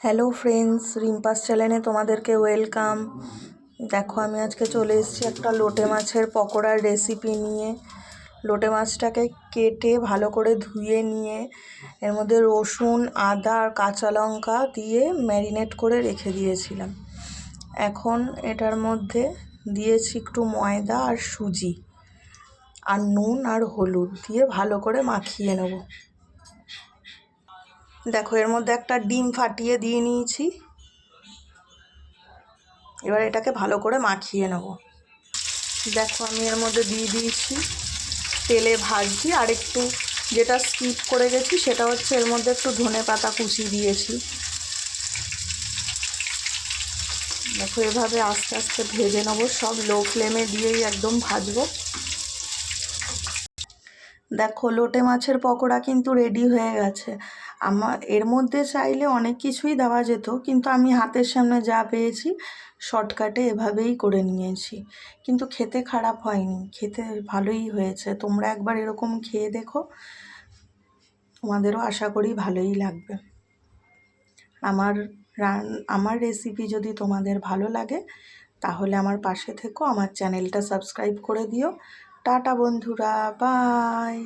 Hello friends, রিম্পাস চ্যানেলে তোমাদেরকে welcome. দেখো, আমি আজকে চলে এসেছি একটা লোটে মাছের পকোড়ার রেসিপি নিয়ে। লোটে মাছটাকে কেটে ভালো করে ধুয়ে নিয়ে এর মধ্যে রসুন, আদা আর কাঁচা লঙ্কা দিয়ে ম্যারিনেট করে রেখে দিয়েছিলাম। এখন এটার মধ্যে দিয়েছি একটু ময়দা আর সুজি আর নুন আর হলুদ দিয়ে ভালো করে মাখিয়ে নেব। দেখো, এর মধ্যে একটা ডিম ফাটিয়ে দিয়ে নিয়েছি। এবার এটাকে ভালো করে মাখিয়ে নেব। দেখো, আমি এর মধ্যে দিয়ে দিয়েছি তেলে ভাজছি। আর একটু যেটা স্কিপ করে গেছি সেটা হচ্ছে এর মধ্যে একটু ধনেপাতা কুচি দিয়েছি। দেখো, এভাবে আস্তে আস্তে ভেজে নেবো, সব লো ফ্লেমে দিয়েই একদম ভাজবো। দেখো, লোটে মাছের পকোড়া কিন্তু রেডি হয়ে গেছে। আমার এর মধ্যে চাইলে অনেক কিছুই দেওয়া যেত, কিন্তু আমি হাতের সামনে যা পেয়েছি শর্টকাটে এভাবেই করে নিয়েছি। কিন্তু খেতে খারাপ হয়নি, খেতে ভালোই হয়েছে। তোমরা একবার এরকম খেয়ে দেখো, তোমাদেরও আশা করি ভালোই লাগবে। আমার রেসিপি যদি তোমাদের ভালো লাগে তাহলে আমার পাশে থেকো, আমার চ্যানেলটা সাবস্ক্রাইব করে দিও। টাটা বন্ধুরা, বাই।